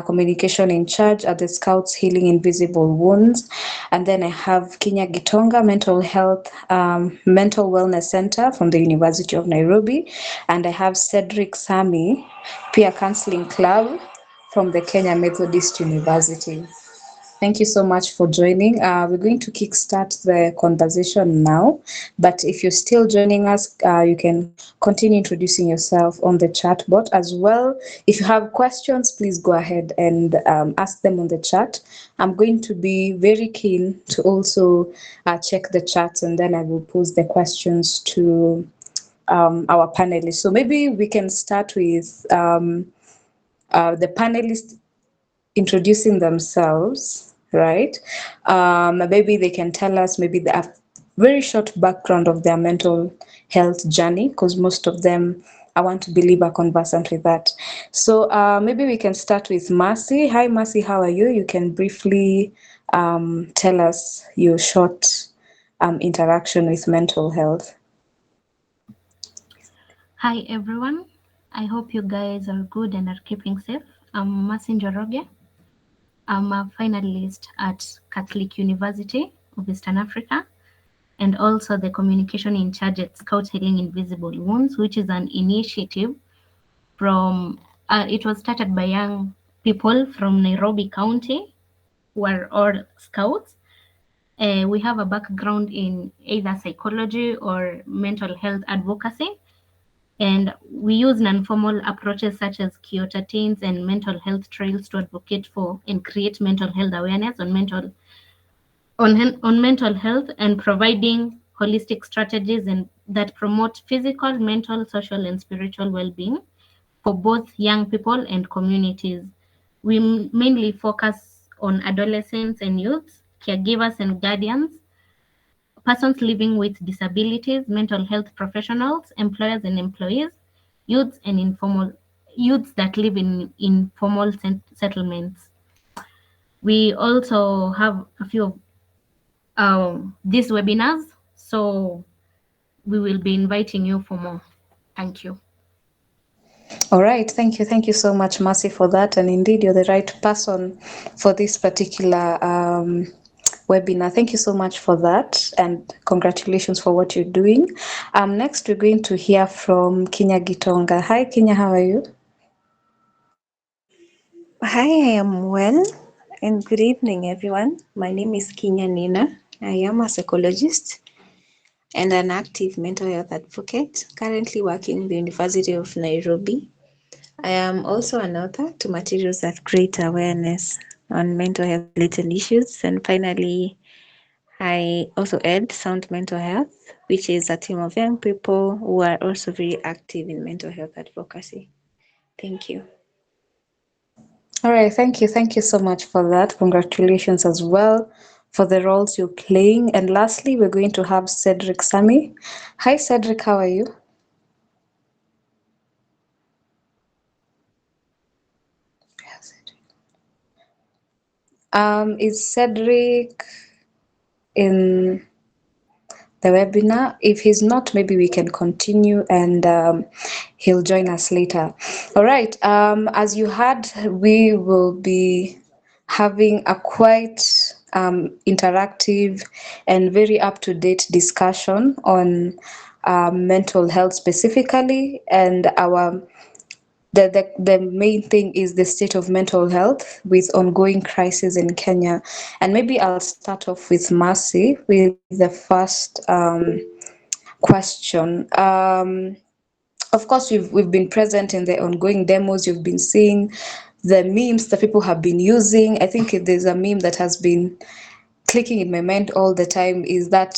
communication in charge at the Scouts Healing Invisible Wounds. And then I have Kinya Gitonga, Mental Wellness Center from the University of Nairobi. And I have Cedric Sami, Peer Counseling Club from the Kenya Methodist University. Thank you so much for joining. We're going to kickstart the conversation now, but if you're still joining us, you can continue introducing yourself on the chat bot as well. If you have questions, please go ahead and ask them on the chat. I'm going to be very keen to also check the chats, and then I will pose the questions to our panelists. So maybe we can start with the panelists introducing themselves, right? Maybe they can tell us maybe the very short background of their mental health journey, because most of them, I want to believe, are conversant with that. So maybe we can start with Mercy. Hi, Mercy, how are you? You can briefly tell us your short interaction with mental health. Hi, everyone. I hope you guys are good and are keeping safe. I'm Mercy Njoroge. I'm a finalist at Catholic University of Eastern Africa, and also the communication in charge at Scout Healing Invisible Wounds, which is an initiative from, it was started by young people from Nairobi County who are all scouts. We have a background in either psychology or mental health advocacy, and we use non-formal approaches such as Kyoto Teens and mental health trails to advocate for and create mental health awareness on mental health, and providing holistic strategies and that promote physical, mental, social, and spiritual well-being for both young people and communities. We mainly focus on adolescents and youths, caregivers and guardians, persons living with disabilities, mental health professionals, employers and employees, youths that live in informal settlements. We also have a few of these webinars, so we will be inviting you for more. Thank you. All right, thank you. Thank you so much, Mercy, for that. And indeed, you're the right person for this particular webinar. Thank you so much for that, and congratulations for what you're doing. Next, we're going to hear from Kinya Gitonga. Hi, Kinya, how are you? Hi, I am well, and good evening, everyone. My name is Kinya Nina. I am a psychologist and an active mental health advocate, currently working in the University of Nairobi. I am also an author to materials that create awareness on mental health related issues. And finally, I also add Sound Mental Health, which is a team of young people who are also very active in mental health advocacy. Thank you. All right, thank you. Thank you so much for that. Congratulations as well for the roles you're playing. And lastly, we're going to have Cedric Sami. Hi, Cedric, how are you? Is Cedric in the webinar? If he's not, maybe we can continue and he'll join us later. All right, as you heard, we will be having a quite interactive and very up-to-date discussion on mental health specifically, and the main thing is the state of mental health with ongoing crisis in Kenya. And maybe I'll start off with Mercy with the first question. Of course, we've been present in the ongoing demos. You've been seeing the memes that people have been using. I think there's a meme that has been clicking in my mind all the time, is that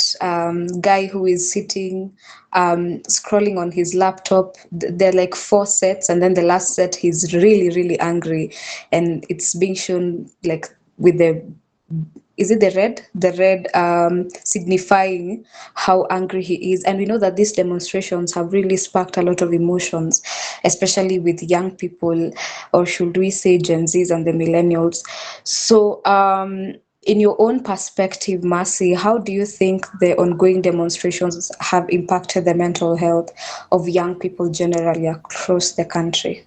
guy who is sitting scrolling on his laptop. There are like 4 sets, and then the last set he's really, really angry, and it's being shown like with the, is it the red signifying how angry he is. And we know that these demonstrations have really sparked a lot of emotions, especially with young people, or should we say Gen Zs and the millennials. So in your own perspective, Mercy, how do you think the ongoing demonstrations have impacted the mental health of young people generally across the country?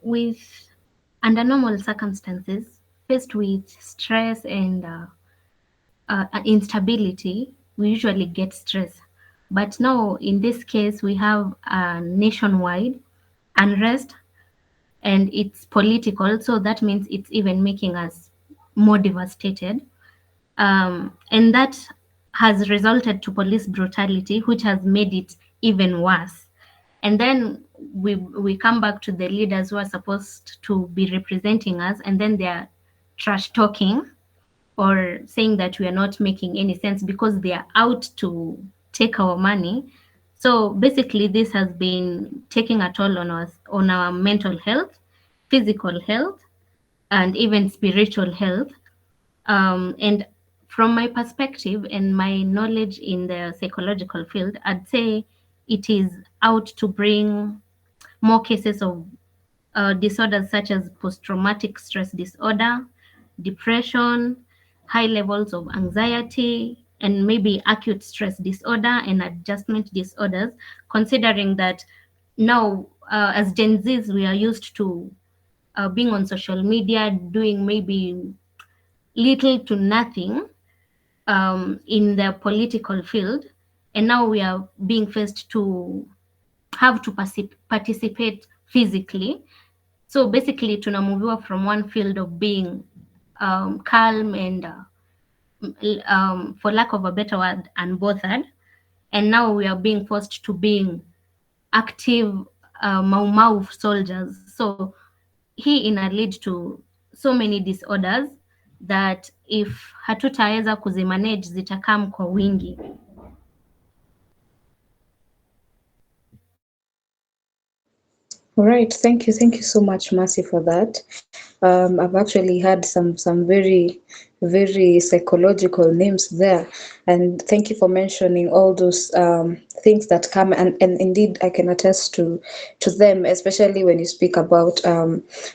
With under normal circumstances, faced with stress and instability, we usually get stress. But now, in this case, we have a nationwide unrest and it's political, so that means it's even making us more devastated. And that has resulted to police brutality, which has made it even worse. And then we come back to the leaders who are supposed to be representing us, and then they're trash talking or saying that we are not making any sense because they are out to take our money. So basically, this has been taking a toll on us, on our mental health, physical health, and even spiritual health. And from my perspective and my knowledge in the psychological field, I'd say it is out to bring more cases of disorders such as post-traumatic stress disorder, depression, high levels of anxiety, and maybe acute stress disorder and adjustment disorders, considering that now, as Gen Zs, we are used to being on social media, doing maybe little to nothing in the political field, and now we are being faced to have to participate physically. So basically tunamoviwa from one field of being calm and for lack of a better word, unbothered, and now we are being forced to being active mau mau soldiers. So hii ina lead to so many disorders that if hatutaweza kuzimanage zitakam kwa wingi. All right, thank you so much, Mercy, for that. I've actually had some very psychological names there, and thank you for mentioning all those things that come, and indeed I can attest to them, especially when you speak about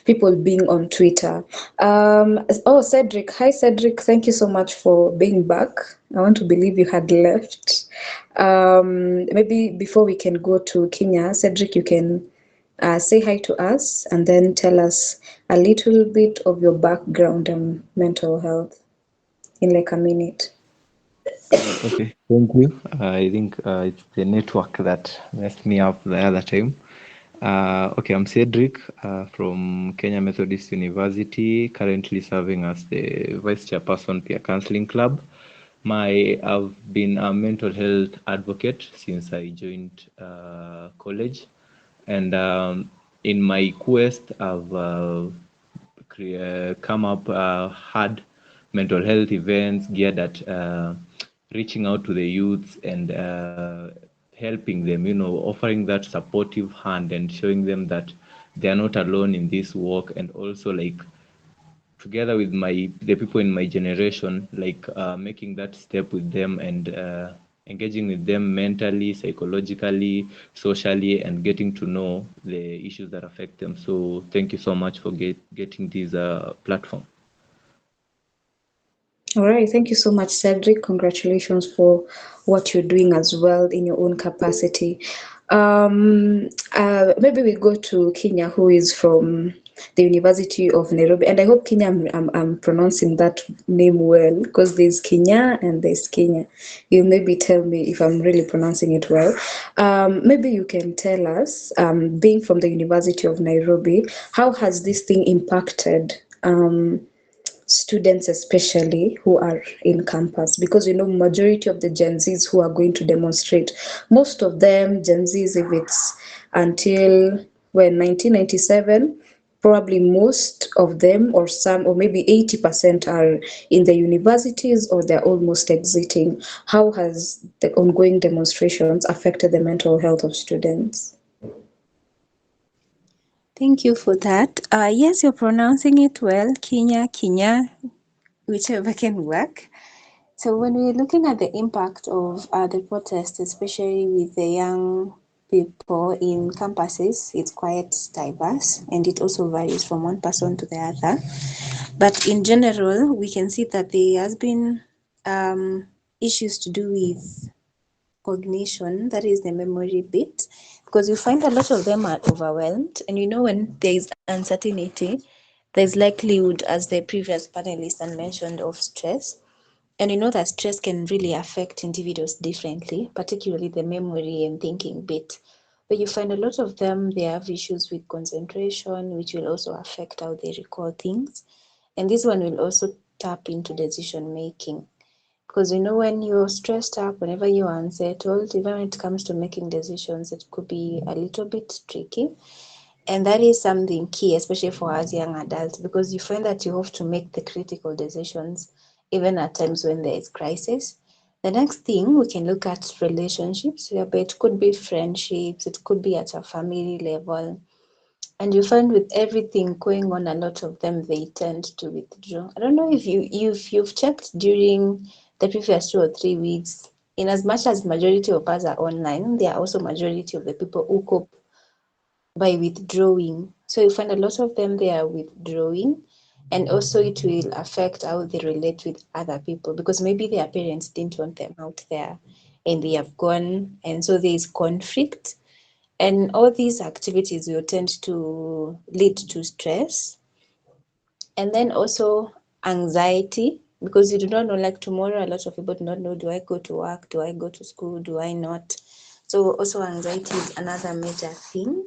people being on Twitter. Oh, Cedric, hi Cedric, thank you so much for being back. I want to believe you had left. Maybe before we can go to Kenya, Cedric, you can say hi to us and then tell us a little bit of your background and mental health in like a minute. Okay, thank you. I think it's the network that messed me up the other time. Okay, I'm Cedric from Kenya Methodist University, currently serving as the Vice Chairperson Peer Counseling Club. I've been a mental health advocate since I joined college, and in my quest, I've come up, had mental health events geared at reaching out to the youths and helping them, offering that supportive hand and showing them that they are not alone in this work, and also like together with the people in my generation, like making that step with them and engaging with them mentally, psychologically, socially, and getting to know the issues that affect them. So thank you so much for getting this platform. All right, thank you so much, Cedric. Congratulations for what you're doing as well in your own capacity. Maybe we go to Kenya, who is from the University of Nairobi, and I hope Kenya, I'm pronouncing that name well, because there's Kenya and there's Kenya. You maybe tell me if I'm really pronouncing it well. Maybe you can tell us, being from the University of Nairobi, how has this thing impacted students, especially who are in campus, because majority of the Gen Zs who are going to demonstrate, most of them Gen Zs, if it's until when 1997, probably most of them, or some, or maybe 80% are in the universities or they're almost exiting. How has the ongoing demonstrations affected the mental health of students? Thank you for that. Yes, you're pronouncing it well, Kenya, whichever can work. So when we're looking at the impact of the protest, especially with the young people in campuses, it's quite diverse and it also varies from one person to the other. But in general, we can see that there has been issues to do with cognition, that is the memory bit, because you find a lot of them are overwhelmed. And when there is uncertainty, there's likelihood, as the previous panelist had mentioned, of stress. And that stress can really affect individuals differently, particularly the memory and thinking bit. But you find a lot of them, they have issues with concentration, which will also affect how they recall things. And this one will also tap into decision making. Because when you're stressed up, whenever you're unsettled, even when it comes to making decisions, it could be a little bit tricky. And that is something key, especially for us young adults, because you find that you have to make the critical decisions even at times when there is crisis. The next thing, we can look at relationships, whereby it could be friendships, it could be at a family level. And you find with everything going on, a lot of them, they tend to withdraw. I don't know if you've checked during the previous 2 or 3 weeks. In as much as majority of us are online, there are also majority of the people who cope by withdrawing. So you find a lot of them, they are withdrawing, and also it will affect how they relate with other people, because maybe their parents didn't want them out there and they have gone, and so there is conflict. And all these activities will tend to lead to stress, and then also anxiety, because you do not know, like tomorrow, a lot of people do not know, do I go to work, do I go to school, do I not? So also anxiety is another major thing.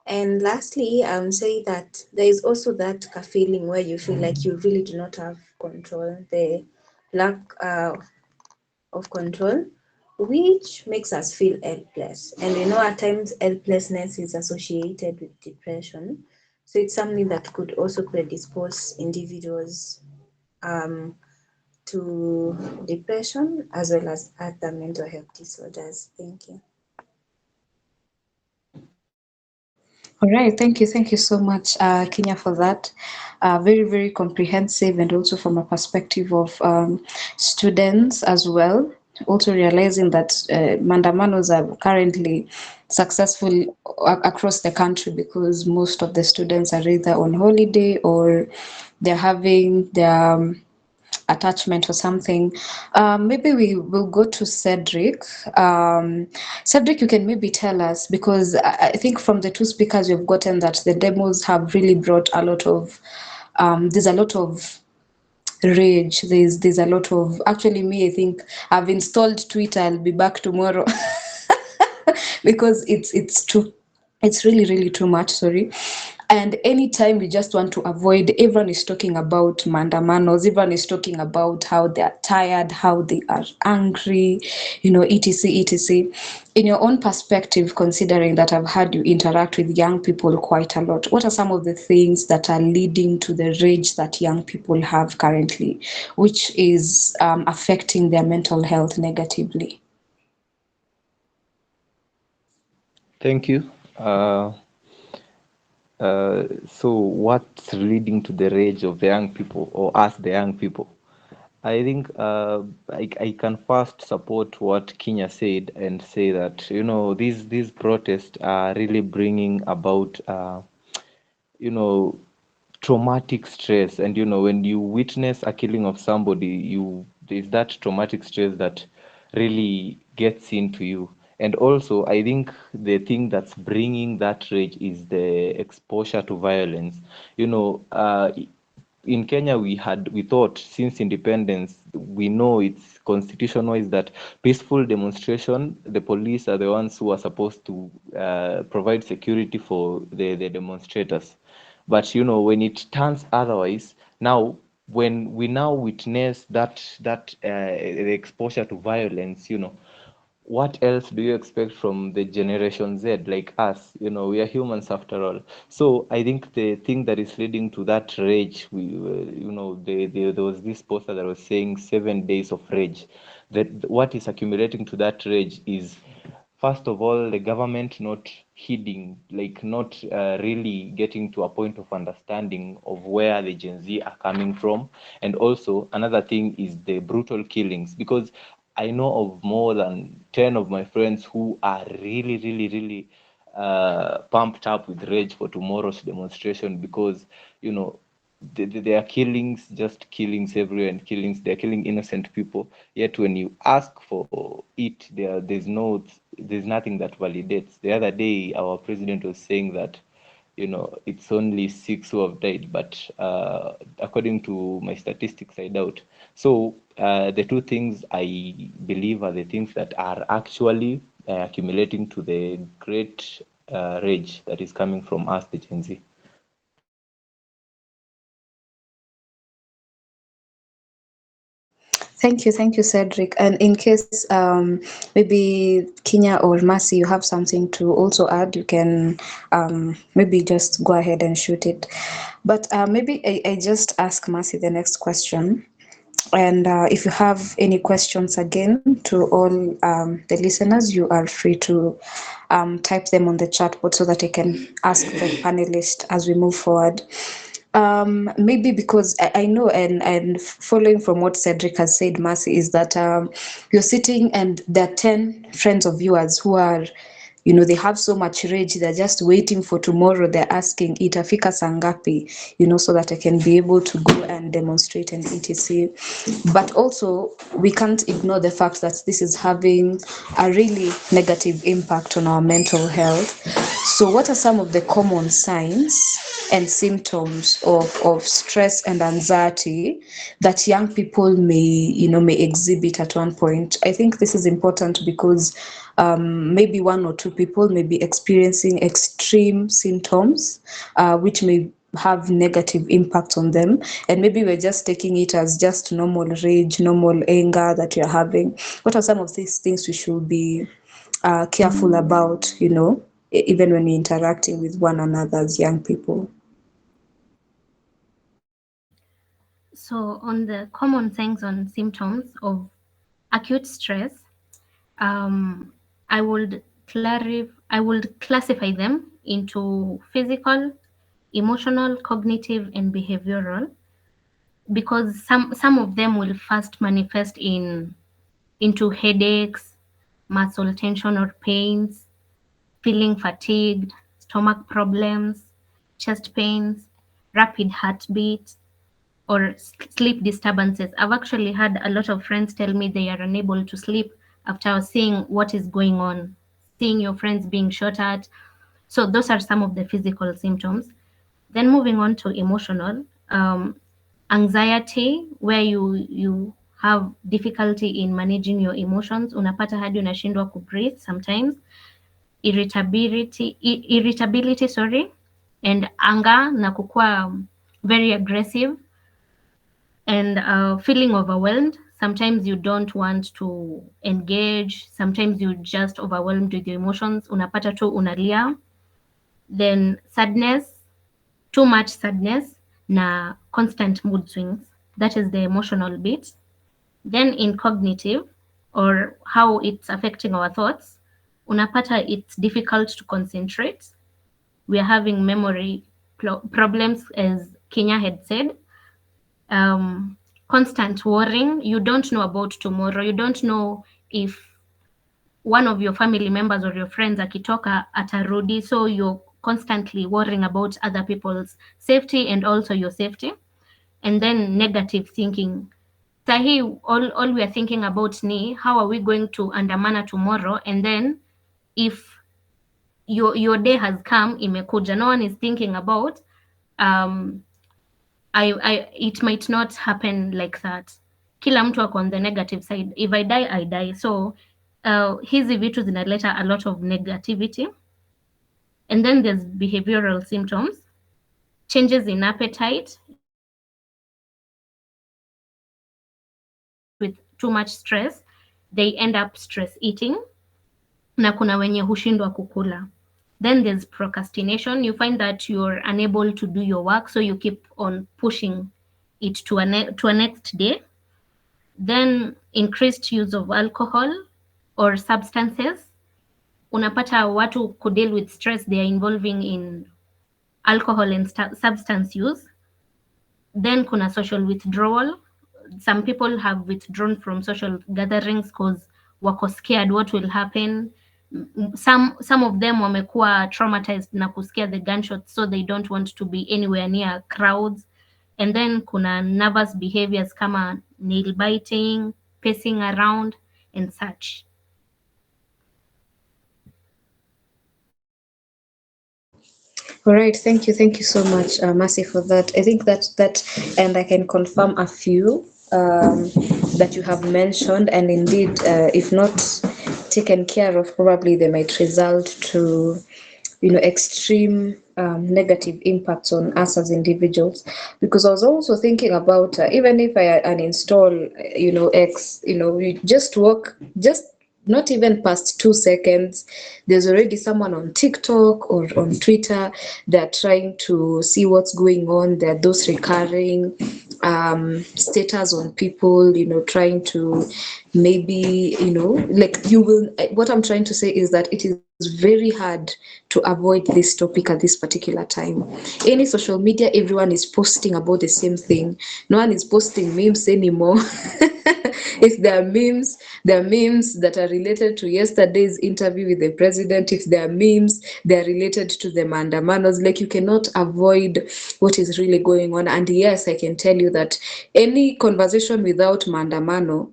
And lastly, say that there is also that feeling where you feel like you really do not have control, the lack of control, which makes us feel helpless. And at times helplessness is associated with depression. So it's something that could also predispose individuals um, to depression as well as other mental health disorders. Thank you. All right, thank you so much, Kenya, for that. Very, very comprehensive, and also from a perspective of students as well. Also realizing that mandamanos are currently successful across the country because most of the students are either on holiday or they're having their attachment or something. Maybe we will go to Cedric. Cedric, you can maybe tell us, because I think from the two speakers we've gotten that the demos have really brought a lot of, there's a lot of rage. There's a lot of, actually me, I think I've installed Twitter. I'll be back tomorrow because it's too, it's really, really too much, sorry. And anytime we just want to avoid, everyone is talking about mandamanos, everyone is talking about how they are tired, how they are angry, etc. In your own perspective, considering that I've had you interact with young people quite a lot, what are some of the things that are leading to the rage that young people have currently, which is affecting their mental health negatively? Thank you. So what's leading to the rage of the young people, or us, the young people? I think I can first support what Kenya said and say that these protests are really bringing about you know traumatic stress. And when you witness a killing of somebody, there's that traumatic stress that really gets into you. And also I think the thing that's bringing that rage is the exposure to violence. In Kenya, we thought since independence, we know it's constitution wise that peaceful demonstration, the police are the ones who are supposed to provide security for the demonstrators. But when it turns otherwise, now when we now witness that the exposure to violence, what else do you expect from the generation Z, like us? We are humans after all. So I think the thing that is leading to that rage, there was this poster that was saying 7 days of rage. That what is accumulating to that rage is, first of all, the government not heeding, like not really getting to a point of understanding of where the Gen Z are coming from. And also another thing is the brutal killings, because I know of more than 10 of my friends who are really, really, really pumped up with rage for tomorrow's demonstration, because, there are killings, just killings everywhere, and killings. They're killing innocent people. Yet when you ask for it, there's nothing that validates. The other day, our president was saying that, it's only 6 who have died, but according to my statistics, I doubt. So the two things I believe are the things that are actually accumulating to the great rage that is coming from us, the Gen Z. Thank you, Cedric. And in case maybe Kenya or Mercy, you have something to also add, you can maybe just go ahead and shoot it. But maybe I just ask Mercy the next question. And if you have any questions again to all the listeners, you are free to type them on the chat board so that I can ask the panelists as we move forward. Maybe because I know, and following from what Cedric has said, Mercy, is that you're sitting and there are 10 friends of yours who are, they have so much rage, they're just waiting for tomorrow. They're asking, itafika sangapi, so that I can be able to go and demonstrate and etc. But also, we can't ignore the fact that this is having a really negative impact on our mental health. So what are some of the common signs and symptoms of stress and anxiety that young people may exhibit at one point? I think this is important because maybe one or two people may be experiencing extreme symptoms, which may have negative impact on them, and maybe we're just taking it as just normal rage, normal anger that you're having. What are some of these things we should be careful about, even when we're interacting with one another as young people? So on the common signs and symptoms of acute stress, I would classify them into physical, emotional, cognitive, and behavioral, because some of them will first manifest into headaches, muscle tension or pains, feeling fatigued, stomach problems, chest pains, rapid heartbeat, or sleep disturbances. I've actually had a lot of friends tell me they are unable to sleep after seeing what is going on, seeing your friends being shot at. So those are some of the physical symptoms. Then moving on to emotional, anxiety, where you have difficulty in managing your emotions, unapata hadi unashindwa kubreathe sometimes, irritability, and anger na kukua very aggressive, and feeling overwhelmed. Sometimes you don't want to engage, sometimes you just overwhelmed with your emotions, unapata tu unalia. Then sadness, too much sadness na constant mood swings. That is the emotional bit. Then in cognitive, or how it's affecting our thoughts, unapata it's difficult to concentrate. We are having memory problems, as Kenya had said. Constant worrying. You don't know about tomorrow. You don't know if one of your family members or your friends akitoka atarudi, so you're constantly worrying about other people's safety and also your safety. And then negative thinking. Sahi, all we are thinking about ni how are we going to andamana tomorrow, and then if your day has come, imekuja, no one is thinking about um it might not happen like that. Kila mtu ako on the negative side. If I die, I die. So hizi vitu zinaleta a lot of negativity. And then there's behavioral symptoms, changes in appetite. With too much stress, they end up stress eating, na kuna wenye hushindwa kukula. Then there's procrastination. You find that you're unable to do your work, so you keep on pushing it to a next day. Then increased use of alcohol or substances. Unapata watu kudeal with stress, they are involving in alcohol and substance use. Then kuna social withdrawal. Some people have withdrawn from social gatherings because wako scared what will happen. Some of them wamekuwa traumatized na kusikia the gunshots, so they don't want to be anywhere near crowds. And then kuna nervous behaviors kama nail biting, pacing around and such. All right, thank you so much, Mercy, for that. I think that, and I can confirm a few that you have mentioned, and indeed, if not taken care of, probably they might result to, extreme negative impacts on us as individuals. Because I was also thinking about even if I uninstall, X, you just walk, just not even past 2 seconds, there's already someone on TikTok or on Twitter. They're trying to see what's going on. There are those recurring status on people, trying to maybe, like you will, what I'm trying to say is that it is very hard to avoid this topic at this particular time. Any social media, everyone is posting about the same thing. No one is posting memes anymore. If there are memes that are related to yesterday's interview with the president. If there are memes, they are related to the mandamanos. Like, you cannot avoid what is really going on. And yes, I can tell you that any conversation without mandamano,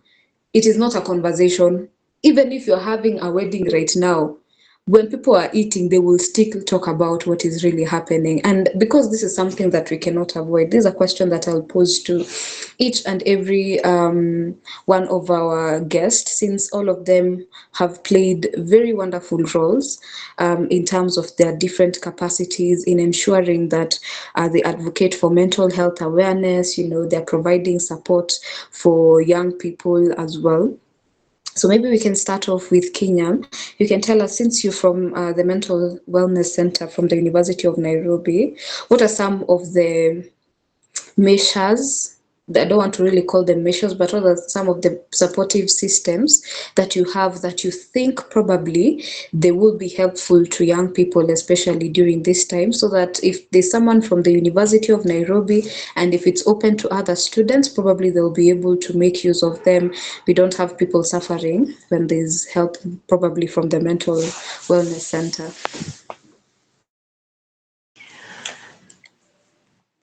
it is not a conversation. Even if you're having a wedding right now, when people are eating, they will still talk about what is really happening. And because this is something that we cannot avoid, this is a question that I'll pose to each and every one of our guests, since all of them have played very wonderful roles in terms of their different capacities in ensuring that they advocate for mental health awareness. They're providing support for young people as well. So maybe we can start off with Kenya. You can tell us, since you're from the Mental Wellness Center from the University of Nairobi, what are some of the measures? I don't want to really call them measures, but what are some of the supportive systems that you have that you think probably they will be helpful to young people, especially during this time, so that if there's someone from the University of Nairobi and if it's open to other students, probably they'll be able to make use of them. We don't have people suffering when there's help probably from the Mental Wellness Center.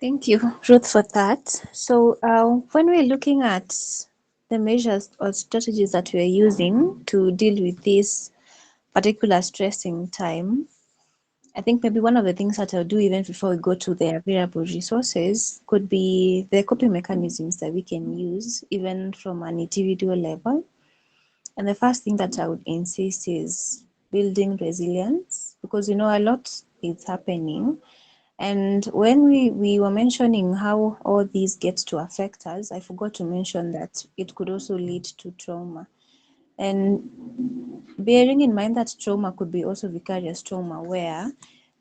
Thank you, Ruth, for that. So when we're looking at the measures or strategies that we're using to deal with this particular stressing time, I think maybe one of the things that I'll do even before we go to the available resources could be the coping mechanisms that we can use even from an individual level. And the first thing that I would insist is building resilience, because a lot is happening. And when we were mentioning how all these get to affect us, I forgot to mention that it could also lead to trauma. And bearing in mind that trauma could be also vicarious trauma, where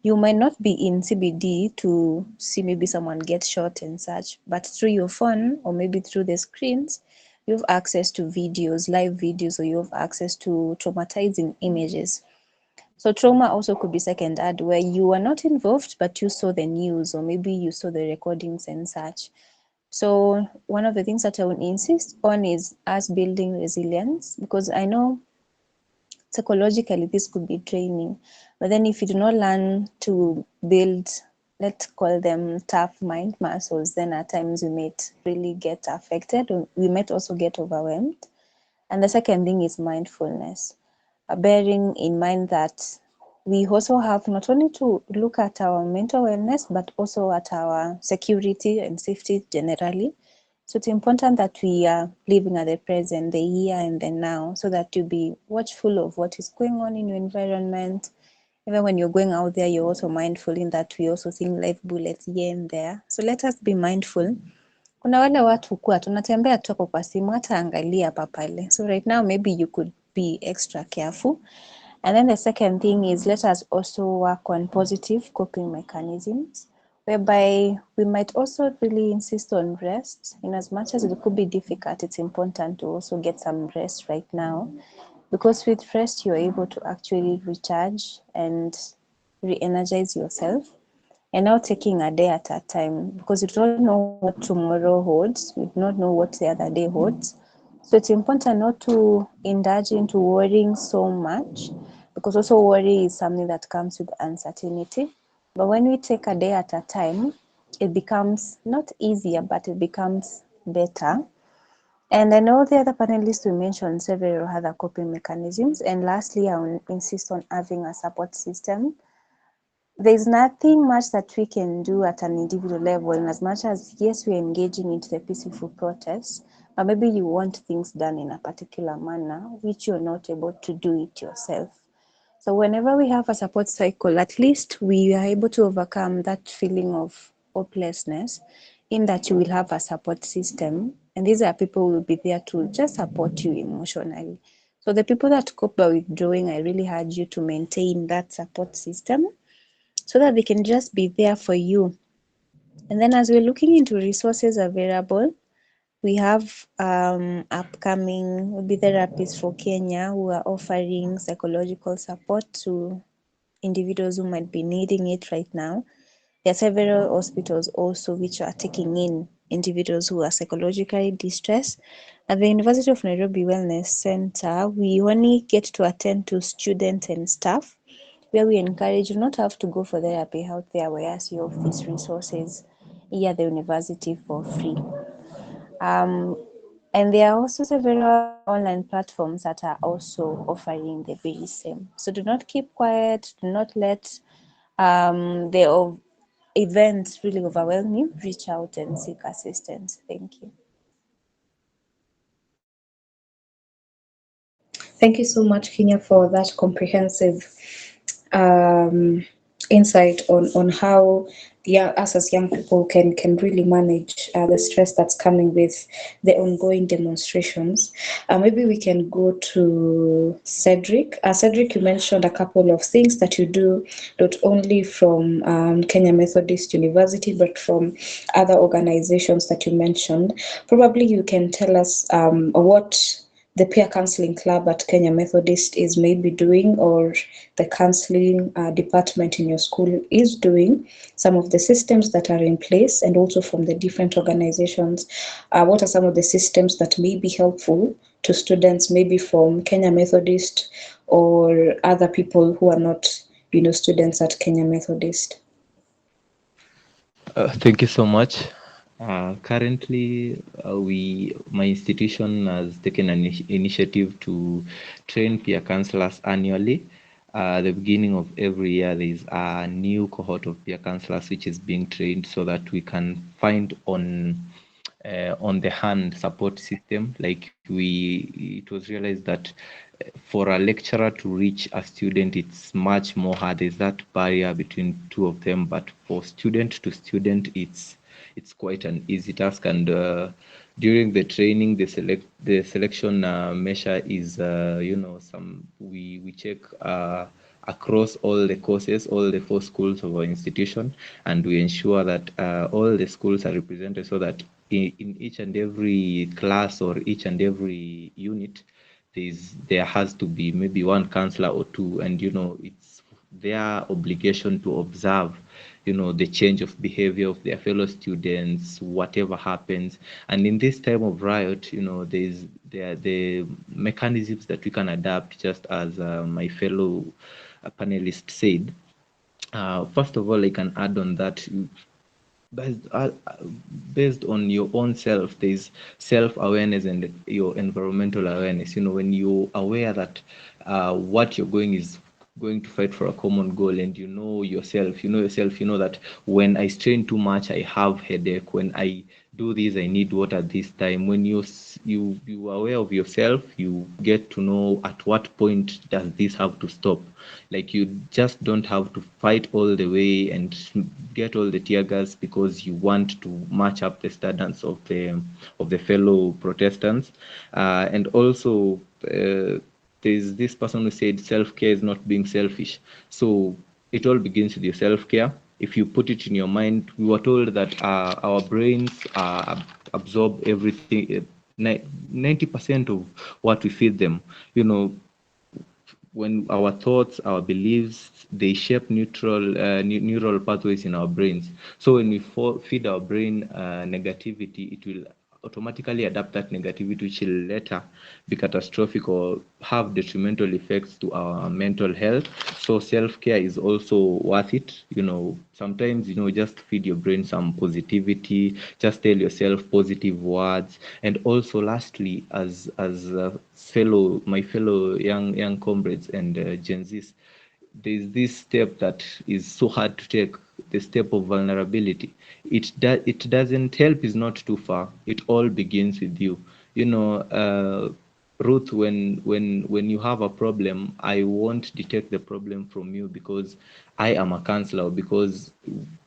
you might not be in CBD to see maybe someone get shot and such, but through your phone or maybe through the screens, you have access to videos, live videos, or you have access to traumatizing images. So trauma also could be second-hand, where you were not involved, but you saw the news or maybe you saw the recordings and such. So one of the things that I would insist on is us building resilience, because I know psychologically this could be draining, but then if you do not learn to build, let's call them tough mind muscles, then at times we might really get affected, or we might also get overwhelmed. And the second thing is mindfulness, bearing in mind that we also have not only to look at our mental wellness, but also at our security and safety generally. So it's important that we are living at the present, the here and the now, so that you be watchful of what is going on in your environment. Even when you're going out there, you're also mindful in that we also seeing live bullets here and there. So let us be mindful. Kuna wale watu kuwa tunatembea tu hapo kwa simu, hata angalia hapa pale. So right now maybe you could be extra careful. And then the second thing is, let us also work on positive coping mechanisms, whereby we might also really insist on rest. In as much as it could be difficult, it's important to also get some rest right now, because with rest you're able to actually recharge and re-energize yourself. And now taking a day at a time, because we don't know what tomorrow holds, we do not know what the other day holds. So it's important not to indulge into worrying so much, because also worry is something that comes with uncertainty. But when we take a day at a time, it becomes not easier, but it becomes better. And I know the other panelists will mention several other coping mechanisms. And lastly, I will insist on having a support system. There's nothing much that we can do at an individual level, in as much as, yes, we're engaging into the peaceful protests, but maybe you want things done in a particular manner, which you're not able to do it yourself. So whenever we have a support cycle, at least we are able to overcome that feeling of hopelessness, in that you will have a support system. And these are people who will be there to just support you emotionally. So the people that cope by withdrawing, I really urge you to maintain that support system so that they can just be there for you. And then as we're looking into resources available, we have upcoming maybe therapists for Kenya who are offering psychological support to individuals who might be needing it right now. There are several hospitals also which are taking in individuals who are psychologically distressed. At the University of Nairobi Wellness Center, we only get to attend to students and staff, where we encourage you not have to go for therapy out there, whereas you have these resources here at the university for free. And there are also several online platforms that are also offering the very same. So do not keep quiet, do not let the events really overwhelm you. Reach out and seek assistance. Thank you. Thank you so much, Kenya, for that comprehensive um, insight on how us as young people can really manage the stress that's coming with the ongoing demonstrations. Maybe we can go to Cedric. Cedric, you mentioned a couple of things that you do, not only from Kenya Methodist University, but from other organizations that you mentioned. Probably you can tell us what the peer counseling club at Kenya Methodist is maybe doing, or the counseling department in your school is doing, some of the systems that are in place, and also from the different organizations, what are some of the systems that may be helpful to students, maybe from Kenya Methodist or other people who are not, students at Kenya Methodist? Thank you so much. Currently, my institution has taken an initiative to train peer counselors annually. At the beginning of every year, there is a new cohort of peer counselors which is being trained so that we can find on the hand support system. Like it was realized that for a lecturer to reach a student, it's much more hard. There's that barrier between two of them, but for student to student, it's quite an easy task. And during the training, the selection measure is we check across all the courses, all the 4 schools of our institution, and we ensure that all the schools are represented, so that in each and every class or each and every unit, there has to be maybe one counselor or two, and it's their obligation to observe the change of behavior of their fellow students, whatever happens. And in this time of riot, there are the mechanisms that we can adapt, just as my fellow panelist said. First of all, I can add on that, based, uh, based on your own self. There's self-awareness and your environmental awareness. When you're aware that what you're going to fight for a common goal, and you know that when I strain too much, I have headache. When I do this, I need water at this time. When you are aware of yourself, you get to know at what point does this have to stop. Like, you just don't have to fight all the way and get all the tear gas because you want to match up the standards of the fellow Protestants. And also, there's this person who said self-care is not being selfish. So it all begins with your self-care. If you put it in your mind, we were told that our brains absorb everything, 90% of what we feed them. When our thoughts, our beliefs, they shape neural pathways in our brains. So when we feed our brain negativity, it will automatically adapt that negativity, which will later be catastrophic or have detrimental effects to our mental health. So self-care is also worth it. Sometimes, just feed your brain some positivity, just tell yourself positive words. And also lastly, as my fellow young comrades and Gen Zs, there's this step that is so hard to take, the step of vulnerability. It doesn't help is not too far. It all begins with you. Ruth, when you have a problem, I won't detect the problem from you because I am a counselor, because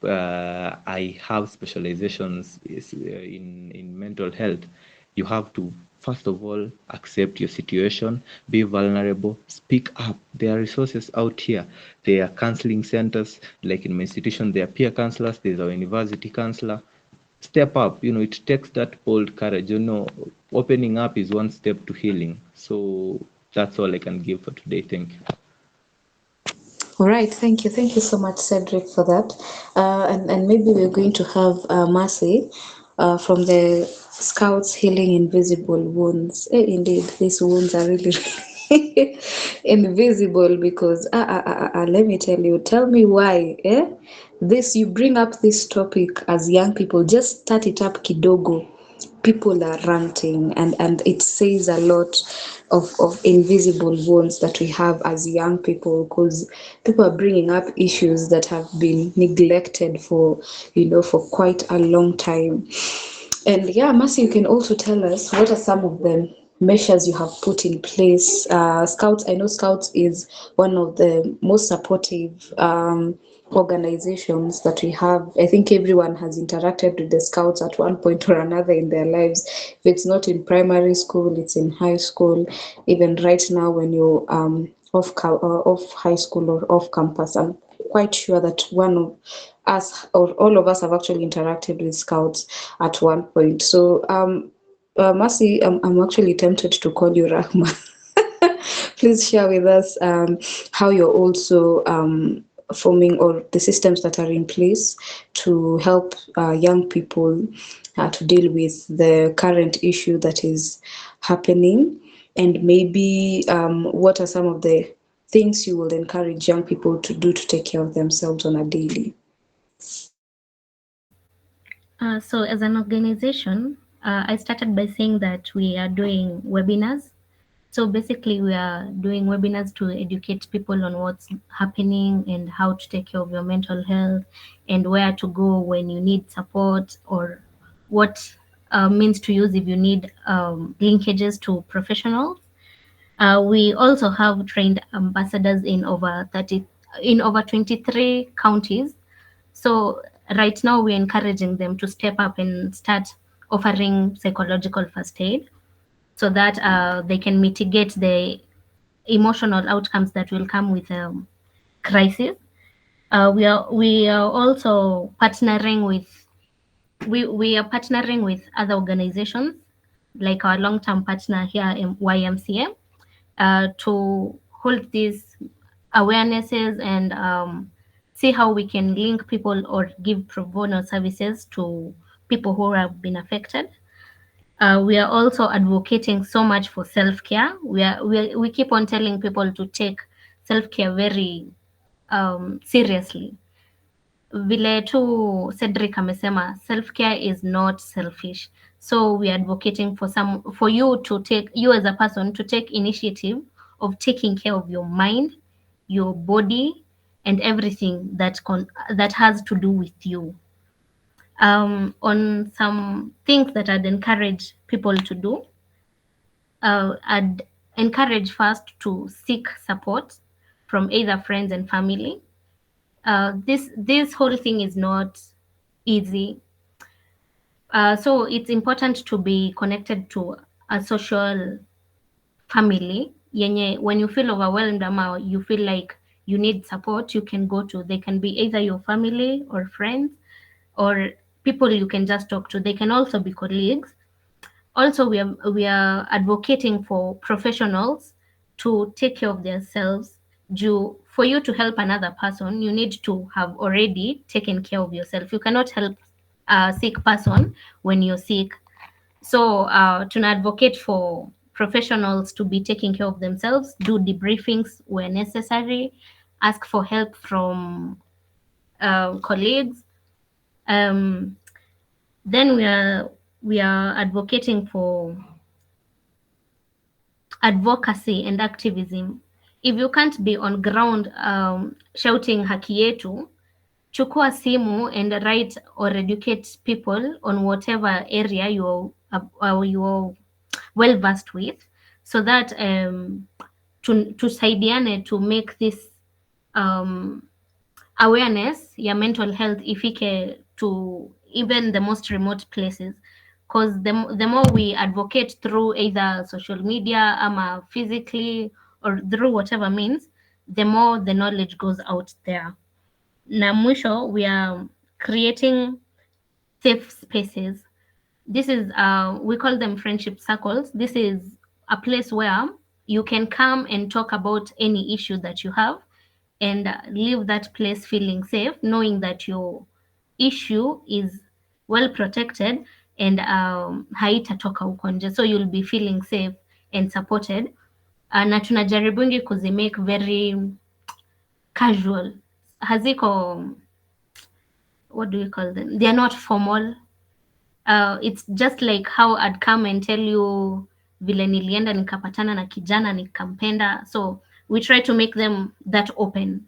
I have specializations in mental health. You have to, first of all, accept your situation, be vulnerable, speak up. There are resources out here. There are counseling centers, like in my institution, there are peer counselors, there's our university counselor. Step up. It takes that bold courage. Opening up is one step to healing. So that's all I can give for today. Thank you. All right, thank you so much, Cedric, for that. And maybe we're going to have Mercy from the Scouts Healing Invisible Wounds. Indeed, these wounds are really, really invisible because, let me tell you, tell me why. This, you bring up this topic as young people, just start it up kidogo, people are ranting, and it says a lot of invisible wounds that we have as young people, because people are bringing up issues that have been neglected for quite a long time. And yeah, Mercy, you can also tell us what are some of the measures you have put in place. Scouts, I know Scouts is one of the most supportive organizations that we have. I think everyone has interacted with the Scouts at one point or another in their lives. If it's not in primary school, it's in high school. Even right now, when you're off high school or off campus, I'm quite sure that one of us or all of us have actually interacted with Scouts at one point. So, Mercy, I'm actually tempted to call you Rahma. Please share with us how you're also forming, or the systems that are in place to help young people to deal with the current issue that is happening, and maybe what are some of the things you will encourage young people to do to take care of themselves on a daily. So as an organization, I started by saying that we are doing webinars. So basically, we are doing webinars to educate people on what's happening and how to take care of your mental health, and where to go when you need support, or what means to use if you need linkages to professionals. We also have trained ambassadors in over 23 counties. So right now we're encouraging them to step up and start offering psychological first aid, so that they can mitigate the emotional outcomes that will come with crisis. We are also partnering with we are partnering with other organizations, like our long-term partner here in YMCA, to hold these awarenesses and see how we can link people or give pro bono services to people who have been affected. We are also advocating so much for self-care. We keep on telling people to take self-care very seriously. Vile tu Cedric amesema, self-care is not selfish. So we are advocating for you as a person to take initiative of taking care of your mind, your body, and everything that has to do with you. On some things that I'd encourage people to do, I'd encourage first to seek support from either friends and family. This whole thing is not easy, so it's important to be connected to a social family. Yenye, when you feel overwhelmed or you feel like you need support, you can go to. They can be either your family or friends, or people you can just talk to. They can also be colleagues. Also, we are advocating for professionals to take care of themselves. For you to help another person, you need to have already taken care of yourself. You cannot help a sick person when you're sick. So to advocate for professionals to be taking care of themselves, do debriefings where necessary, ask for help from colleagues. Then we are advocating for advocacy and activism. If you can't be on ground shouting haki yetu, chukua simu and write or educate people on whatever area you're well versed with, so that tusaidiane to make this awareness ya mental health ifike to even the most remote places, because the more we advocate through either social media ama physically or through whatever means, the more the knowledge goes out there. Na mwisho, we are creating safe spaces. This is we call them friendship circles. This is a place where you can come and talk about any issue that you have, and leave that place feeling safe, knowing that your issue is well protected, and haitatoka huko nje, so you'll be feeling safe and supported. Na tunajaribungi kuzimake very casual, haziko, what do we call them, they are not formal. It's just like how I'd come and tell you vile nilienda nikapatana na kijana nikampenda, so we try to make them that open.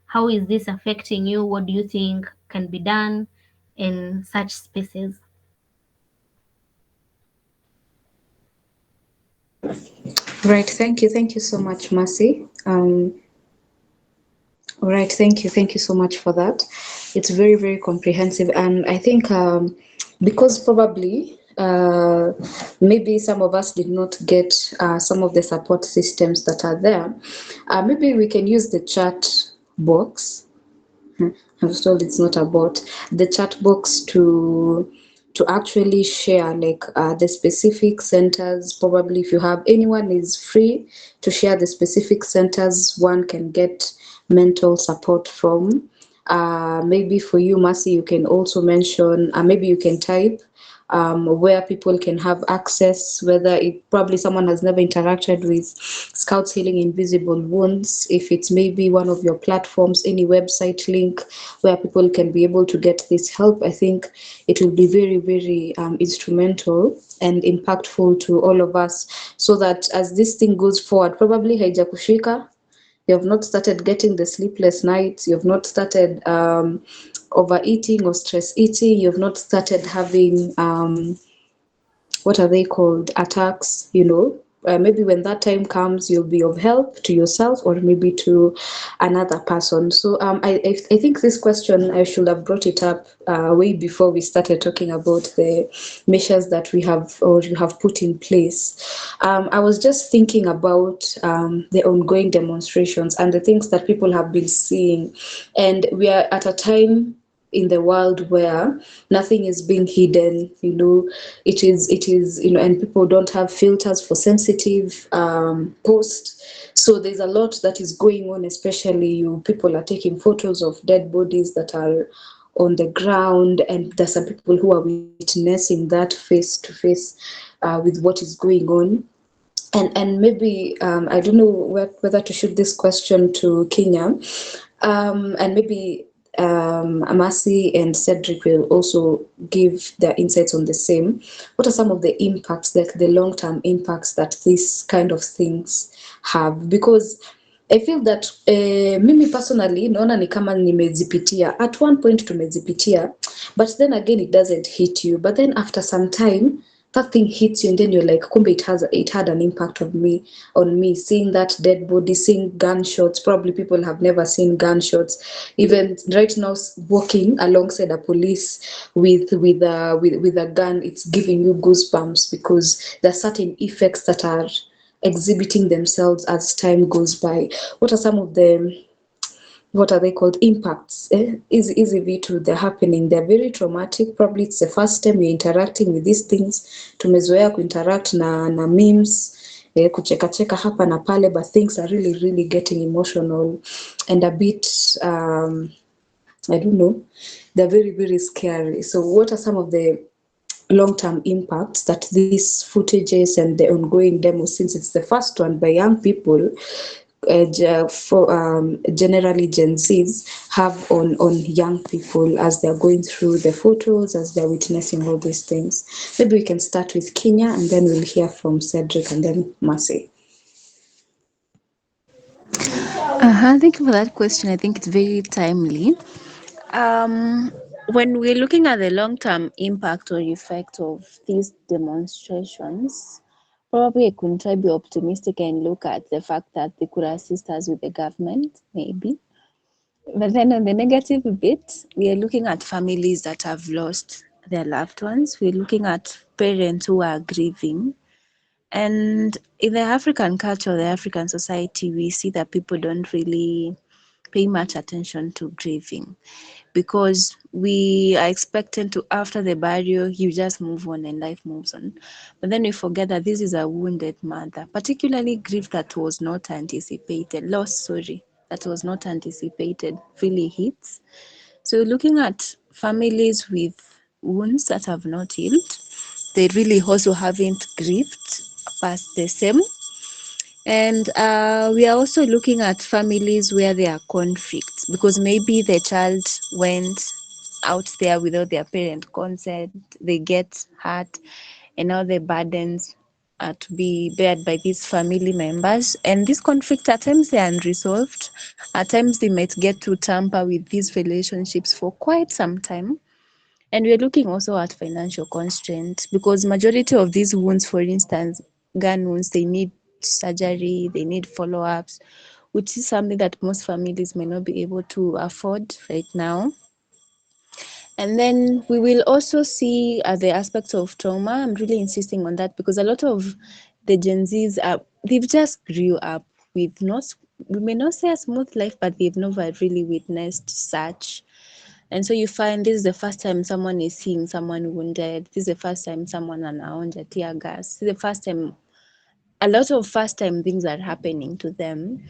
How is this affecting you? What do you think can be done in such spaces? Right. Thank you so much, Mercy. All right. Thank you so much for that. It's very, very comprehensive, and I think because probably maybe some of us did not get some of the support systems that are there. Maybe we can use the chat box. I was told it's not a bot. The chat box to actually share like the specific centers. Probably if you have anyone is free to share the specific centers one can get mental support from. Maybe for you, Mercy, you can also mention, maybe you can type where people can have access, whether it probably someone has never interacted with Scouts Healing Invisible Wounds, if it's maybe one of your platforms, any website link where people can be able to get this help. I think it will be very, very instrumental and impactful to all of us, so that as this thing goes forward, probably haijakushika, you have not started getting the sleepless nights, you have not started overeating or stress eating, you have not started having what are they called, attacks, maybe when that time comes you'll be of help to yourself or maybe to another person. So I think this question I should have brought it up way before we started talking about the measures that we have or you have put in place. I was just thinking about the ongoing demonstrations and the things that people have been seeing, and we are at a time in the world where nothing is being hidden. It is and people don't have filters for sensitive posts. So there's a lot that is going on, especially people are taking photos of dead bodies that are on the ground, and there's some people who are witnessing that face to face with what is going on. And maybe I don't know whether to shoot this question to Kenya, and maybe Mercy and Cedric will also give their insights on the same. What are some of the impacts, like the long-term impacts that these kind of things have? Because I feel that mimi personally naona ni kama nimezipitia. At one point tumezipitia, but then again it doesn't hit you. But then after some time, that thing hits you, and then you're like, kumbe it had an impact on me, seeing that dead body, seeing gunshots. Probably people have never seen gunshots. Even right now, walking alongside a police with a gun, it's giving you goosebumps, because there are certain effects that are exhibiting themselves as time goes by. What are some of the, what are they called, impacts? Easy vitu, they're happening, they're very traumatic. Probably it's the first time you're interacting with these things. Tumezoea kuinteract na memes, kucheka hapa na pale, but things are really, really getting emotional and a bit I don't know, they're very, very scary. So what are some of the long-term impacts that these footages and the ongoing demos, since it's the first one by young people, generally Gen Zs, have on young people as they're going through the photos, as they're witnessing all these things. Maybe we can start with Kenya and then we'll hear from Cedric and then Mercy. Thank you for that question. I think it's very timely. When we're looking at the long-term impact or effect of these demonstrations, probably I could try to be optimistic and look at the fact that they could assist us with the government, maybe. But then on the negative bit, we are looking at families that have lost their loved ones. We're looking at parents who are grieving. And in the African culture, the African society, we see that people don't really pay much attention to grieving because we are expected to, after the burial, you just move on and life moves on. But then we forget that this is a wounded mother, particularly grief that was not anticipated, loss, sorry, that was not anticipated, really hits. So looking at families with wounds that have not healed, they really also haven't grieved past the same. And we are also looking at families where there are conflicts because maybe the child went out there without their parent consent, they get hurt, and now the burdens are to be bared by these family members. And these conflicts at times they are unresolved. At times they might get to tamper with these relationships for quite some time. And we're looking also at financial constraints because majority of these wounds, for instance, gun wounds, they need surgery, they need follow-ups, which is something that most families may not be able to afford right now. And then we will also see the aspects of trauma. I'm really insisting on that because a lot of the Gen Zs they've just grew up with not, we may not say a smooth life, but they've never really witnessed such. And so you find this is the first time someone is seeing someone wounded. This is the first time someone anaonja tear gas. This is the first time, a lot of first time things are happening to them.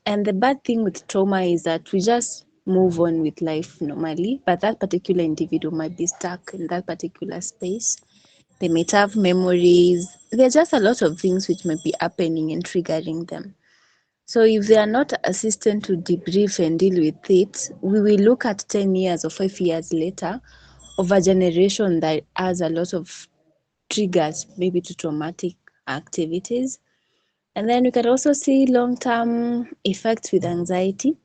And the bad thing with trauma is that we just move on with life normally, but that particular individual might be stuck in that particular space. They might have memories. There are just a lot of things which might be happening and triggering them. So if they are not assistant to debrief and deal with it, we will look at 10 years or 5 years later of a generation that has a lot of triggers, maybe to traumatic activities. And then we can also see long-term effects with anxiety.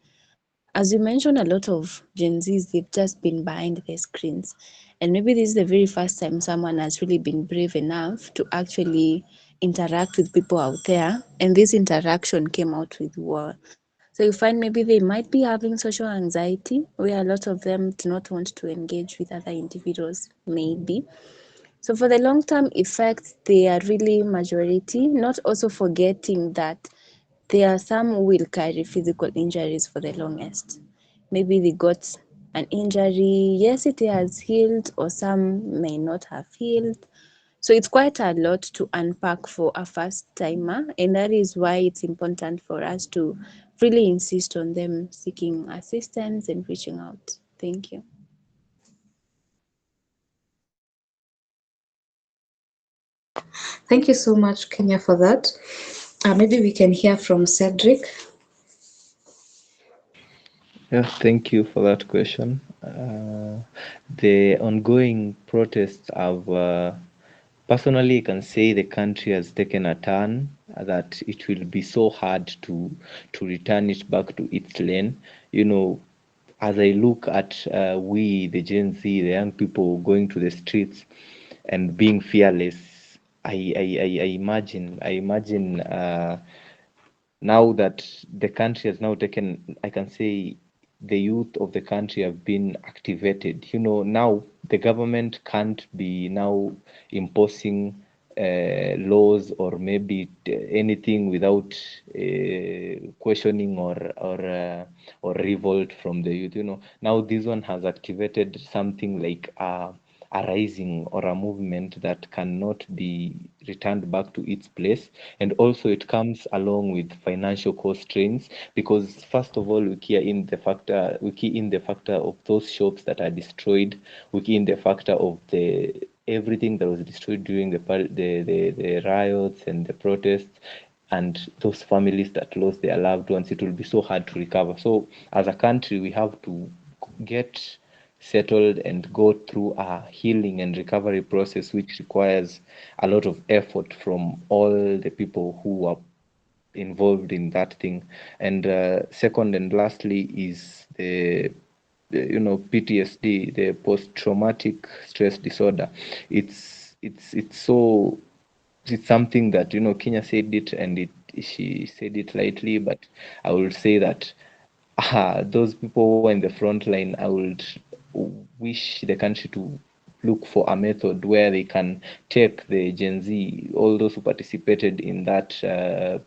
As you mentioned, a lot of Gen Zs, they've just been behind their screens. And maybe this is the very first time someone has really been brave enough to actually interact with people out there. And this interaction came out with war. So you find maybe they might be having social anxiety, where a lot of them do not want to engage with other individuals, maybe. So for the long-term effects, they are really majority, not also forgetting that there are some who will carry physical injuries for the longest. Maybe they got an injury, yes, it has healed, or some may not have healed. So it's quite a lot to unpack for a first timer, and that is why it's important for us to really insist on them seeking assistance and reaching out. Thank you. Thank you so much, Kenya, for that. Maybe we can hear from Cedric. Yeah, thank you for that question. The ongoing protests have, personally, I can say the country has taken a turn that it will be so hard to return it back to its lane. You know, as I look at we, the Gen Z, the young people going to the streets and being fearless, I imagine now that the country has now taken, I can say the youth of the country have been activated. You know, now the government can't be now imposing laws or maybe anything without questioning or revolt from the youth. You know, now this one has activated something like a rising or a movement that cannot be returned back to its place. And also it comes along with financial constraints, because first of all we key in the factor of those shops that are destroyed. We key in the factor of the everything that was destroyed during the riots and the protests, and those families that lost their loved ones, it will be so hard to recover. So as a country, we have to get settled and go through a healing and recovery process, which requires a lot of effort from all the people who are involved in that thing. And second and lastly is the PTSD, the post-traumatic stress disorder. It's something that Kenya said it, and she said it lightly, but I would say that those people who are in the front line, I would wish the country to look for a method where they can take the Gen Z, all those who participated in that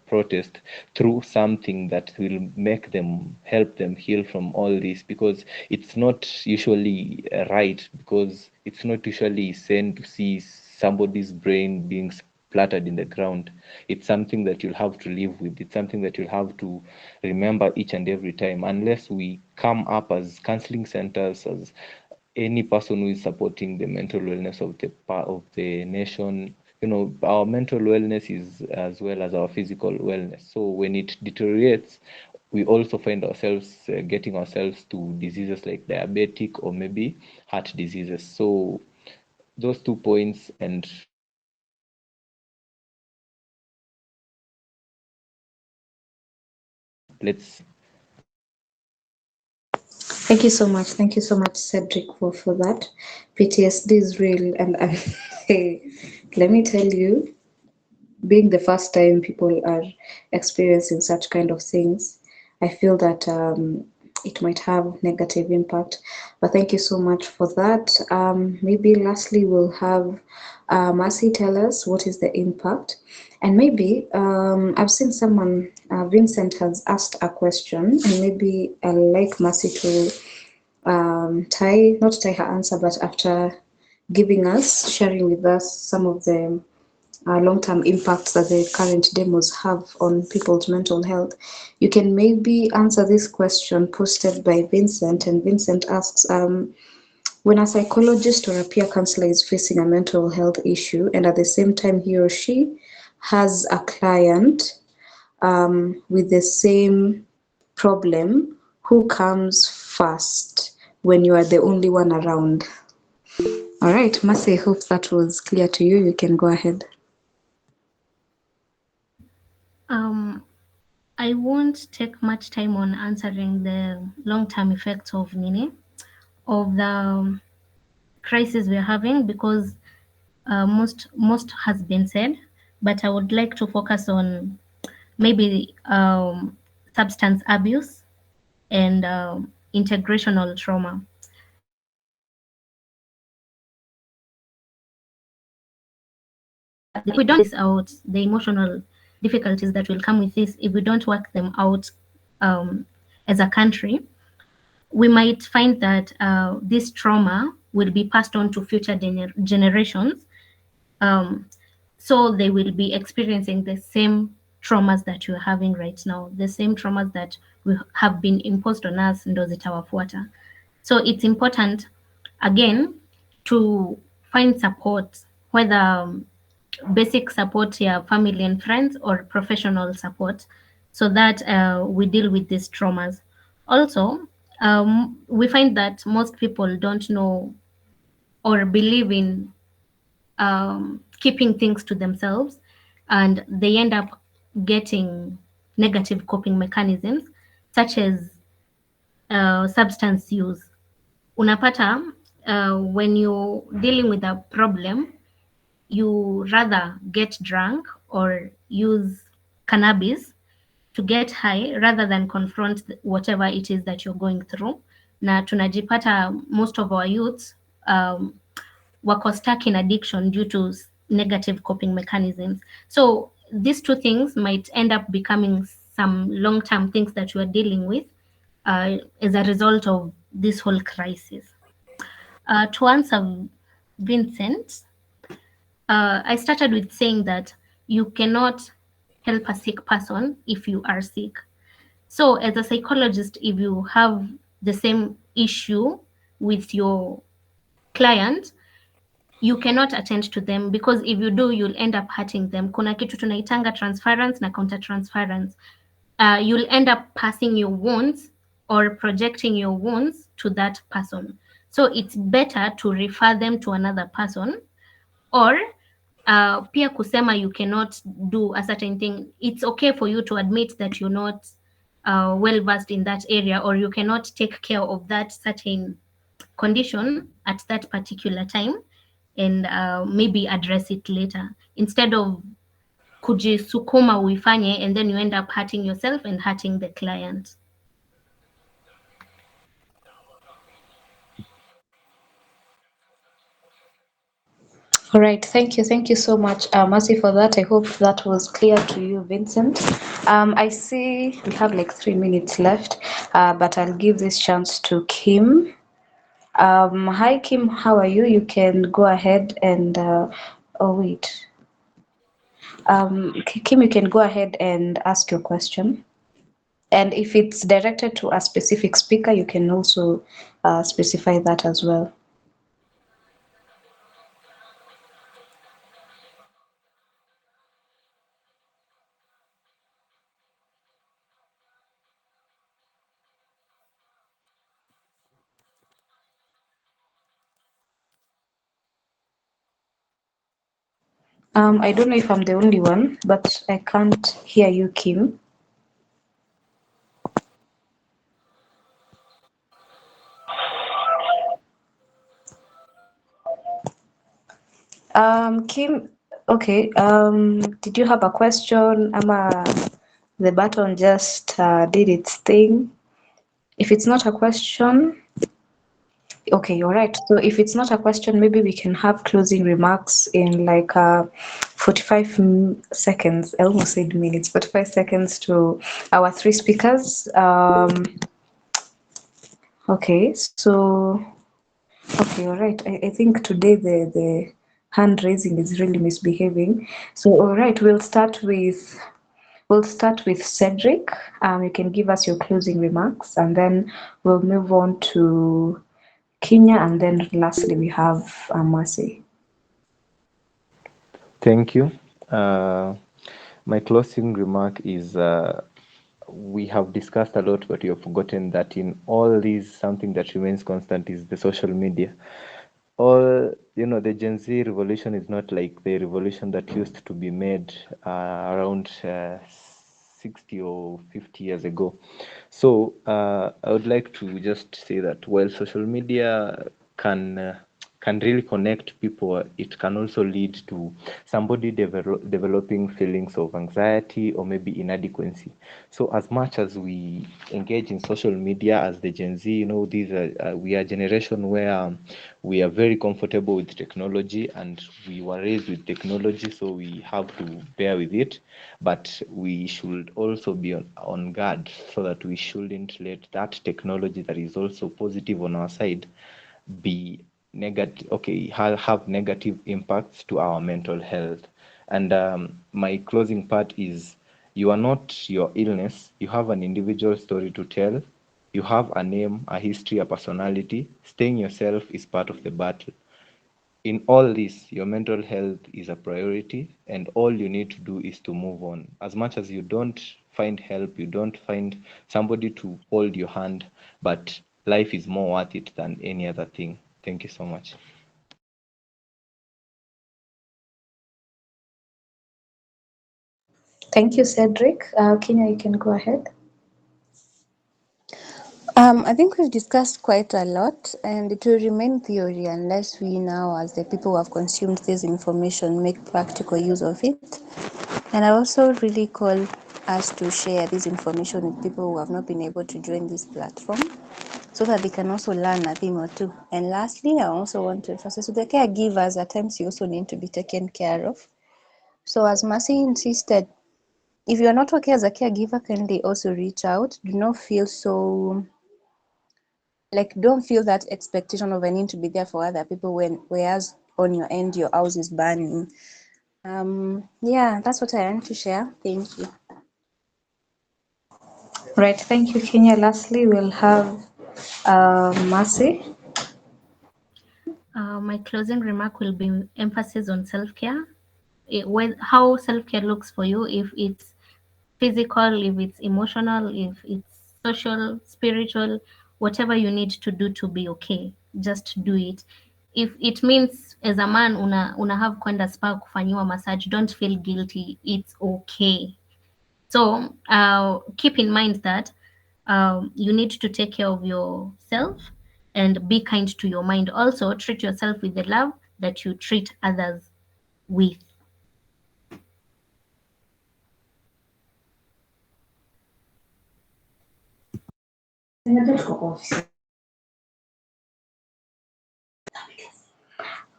protest, through something that will make them, help them heal from all this, because it's not usually right, because it's not usually sane to see somebody's brain being splattered in the ground. It's something that you'll have to live with. It's something that you'll have to remember each and every time, unless we come up as counseling centers, as any person who is supporting the mental wellness of the nation. Our mental wellness is as well as our physical wellness. So when it deteriorates, we also find ourselves getting ourselves to diseases like diabetic or maybe heart diseases. So those 2 points, and let's. Thank you so much. Thank you so much, Cedric, for that. PTSD is real, and let me tell you, being the first time people are experiencing such kind of things, I feel that it might have negative impact. But thank you so much for that. Maybe lastly, we'll have Mercy tell us what is the impact. And maybe I've seen someone, Vincent has asked a question, and maybe I'd like Mercy to not tie her answer, but after sharing with us some of the long-term impacts that the current demos have on people's mental health. You can maybe answer this question posted by Vincent, and Vincent asks, when a psychologist or a peer counselor is facing a mental health issue, and at the same time he or she has a client with the same problem, who comes first when you are the only one around? All right, Mercy, I hope that was clear to you. You can go ahead. Um, I won't take much time on answering the long-term effects of of the crisis we're having, because most has been said. But I would like to focus on maybe substance abuse and integrational trauma. If we don't this out, the emotional difficulties that will come with this, if we don't work them out as a country, we might find that this trauma will be passed on to future generations. Um, so they will be experiencing the same traumas that you're having right now, the same traumas that we have been imposed on us, ndo zitawafuata. So it's important, again, to find support, whether basic support, yeah, family and friends, or professional support, so that we deal with these traumas. Also, we find that most people don't know or believe in keeping things to themselves, and they end up getting negative coping mechanisms, such as substance use. Unapata, when you're dealing with a problem, you rather get drunk or use cannabis to get high rather than confront whatever it is that you're going through. Na tunajipata most of our youths wako stuck in addiction due to negative coping mechanisms. So these two things might end up becoming some long-term things that you are dealing with as a result of this whole crisis. To answer Vincent, I started with saying that you cannot help a sick person if you are sick. So as a psychologist, if you have the same issue with your client, you cannot attend to them, because if you do, you'll end up hurting them. Kuna kitu tunaitanga transference na counter transference. You'll end up passing your wounds or projecting your wounds to that person. So it's better to refer them to another person, or pia kusema you cannot do a certain thing. It's okay for you to admit that you're not well versed in that area, or you cannot take care of that certain condition at that particular time, and maybe address it later, instead of kujisukuma uifanye, and then you end up hurting yourself and hurting the client. All right, thank you so much, Mercy, for that. I hope that was clear to you, Vincent. I see we have like 3 minutes left, but I'll give this chance to Kim. Hi, Kim, how are you? You can go ahead and, oh, wait. Kim, you can go ahead and ask your question. And if it's directed to a specific speaker, you can also specify that as well. I don't know if I'm the only one, but I can't hear you, Kim. Kim, okay. Did you have a question? Ama the button just did its thing. If it's not a question, okay, you're right. So if it's not a question, maybe we can have closing remarks in like 45 seconds. I almost said minutes, 45 seconds to our three speakers. Okay, so okay, all right. I think today the hand raising is really misbehaving. So all right, we'll start with Cedric. You can give us your closing remarks, and then we'll move on to Kenya, and then lastly we have Mercy. Thank you. My closing remark is we have discussed a lot, but you have forgotten that in all these, something that remains constant is the social media. All, the Gen Z revolution is not like the revolution that used to be made around 60 or 50 years ago. So I would like to just say that while social media can really connect people, it can also lead to somebody developing feelings of anxiety or maybe inadequacy. So as much as we engage in social media as the Gen Z, these are we are a generation where we are very comfortable with technology, and we were raised with technology, so we have to bear with it. But we should also be on guard, so that we shouldn't let that technology that is also positive on our side be negative, okay, have negative impacts to our mental health. And my closing part is, you are not your illness. You have an individual story to tell. You have a name, a history, a personality. Staying yourself is part of the battle. In all this, your mental health is a priority, and all you need to do is to move on. As much as you don't find help, you don't find somebody to hold your hand, but life is more worth it than any other thing. Thank you so much. Thank you, Cedric. Kenya, you can go ahead. I think we've discussed quite a lot, and it will remain theory unless we now, as the people who have consumed this information, make practical use of it. And I also really call us to share this information with people who have not been able to join this platform, so that they can also learn a thing or two. And lastly, I also want to emphasize to the caregivers, at times you also need to be taken care of. So as Mercy insisted, if you're not okay as a caregiver, kindly also reach out. Do not feel so, like, don't feel that expectation of a need to be there for other people whereas on your end, your house is burning. Yeah, that's what I want to share. Thank you. Right, thank you, Kenya. Lastly, we'll have Mercy. My closing remark will be emphasis on self-care. How self-care looks for you, if it's physical, if it's emotional, if it's social, spiritual, whatever you need to do to be okay, just do it. If it means as a man una have kwenda spa kufanyiwa massage, don't feel guilty, it's okay. So keep in mind that you need to take care of yourself and be kind to your mind. Also, treat yourself with the love that you treat others with.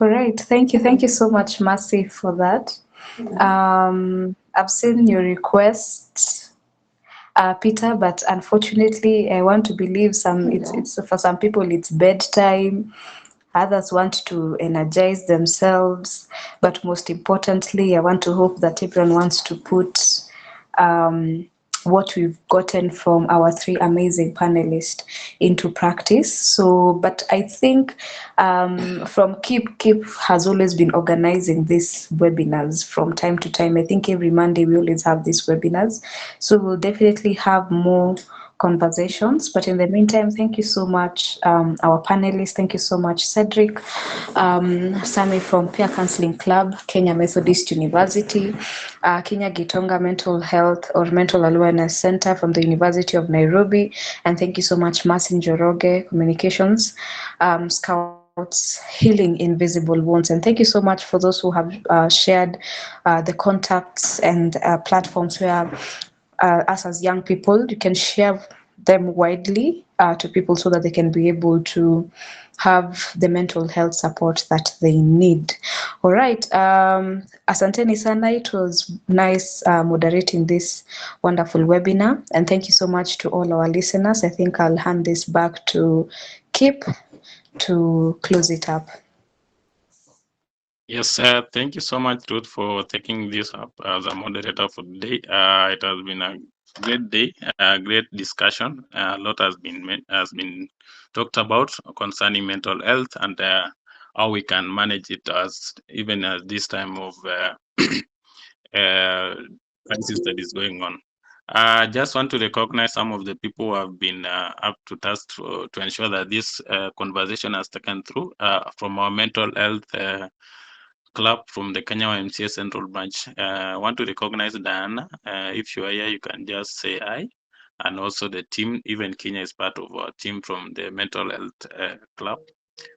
All right. Thank you. Thank you so much, Mercy, for that. I've seen your request, Peter, but unfortunately, I want to believe it's for some people it's bedtime. Others want to energize themselves, but most importantly, I want to hope that everyone wants to put um, what we've gotten from our three amazing panelists into practice. So, but I think from Keep has always been organizing these webinars from time to time. I think every Monday we always have these webinars. So we'll definitely have more conversations. But in the meantime, thank you so much, our panelists. Thank you so much, Cedric, Sami from Peer Counseling Club, Kenya Methodist University, Kenya Gitonga Mental Health or Mental Awareness Center from the University of Nairobi, and thank you so much, Marcin Joroge, Communications, Scouts Healing Invisible Wounds, and thank you so much for those who have shared the contacts and platforms where us as young people, you can share them widely to people so that they can be able to have the mental health support that they need. All right. Asanteni sana. It was nice moderating this wonderful webinar. And thank you so much to all our listeners. I think I'll hand this back to Kip to close it up. Yes, thank you so much, Ruth, for taking this up as a moderator for the day. It has been a great day, a great discussion. A lot has been talked about concerning mental health and how we can manage it as even at this time of crisis that is going on. I just want to recognize some of the people who have been up to task to ensure that this conversation has taken through from our mental health club from the Kenya YMCA Central Branch. I want to recognize Diana. If you are here, you can just say hi. And also the team, even Kenya is part of our team from the mental health club.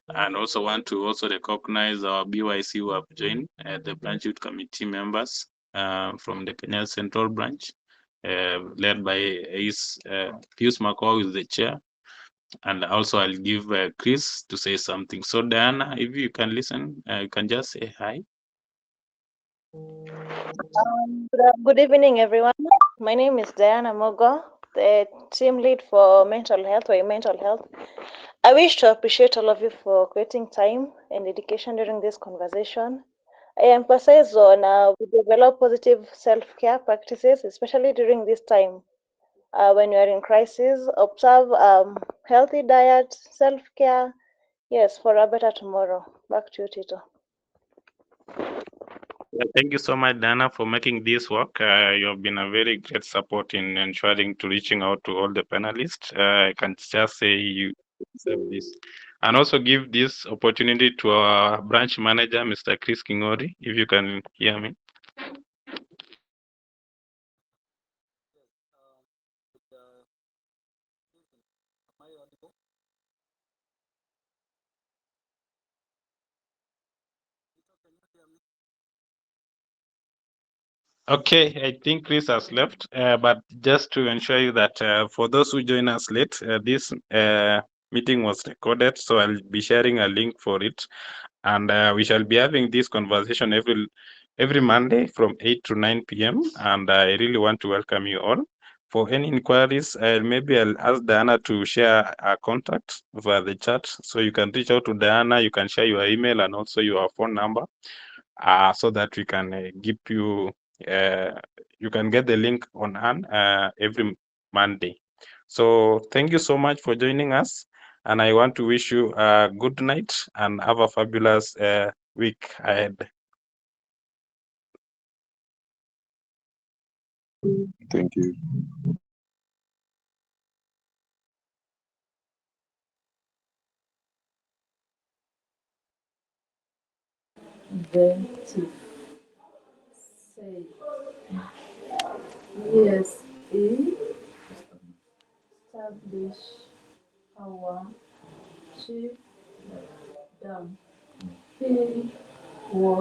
And also want to also recognize our BYC who have joined, the branch youth committee members from the Kenya Central Branch, led by Pius Makwa, who is the chair. And also I'll give Chris to say something. So Diana, if you can listen, you can just say hi. Good evening, everyone. My name is Diana Mogo, the team lead for mental health or mental health. I wish to appreciate all of you for creating time and dedication during this conversation. I emphasize on we develop positive self-care practices, especially during this time when you are in crisis. Observe healthy diet, self-care, yes, for a better tomorrow. Back to you, Tito. Thank you so much, Dana, for making this work. You have been a very great support in ensuring to reaching out to all the panelists. I can just say you deserve this. And also give this opportunity to our branch manager, Mr. Chris Kingori, if you can hear me. Okay, I think Chris has left, but just to ensure you that for those who join us late, this meeting was recorded, so I'll be sharing a link for it, and we shall be having this conversation every Monday from 8 to 9 p.m. And I really want to welcome you all. For any inquiries, maybe I'll ask Diana to share our contact via the chat, so you can reach out to Diana. You can share your email and also your phone number, so that we can give you. You can get the link on hand every Monday. So thank you so much for joining us. And I want to wish you a good night and have a fabulous week ahead. Thank you. Then to say yes, establish our chief down. He was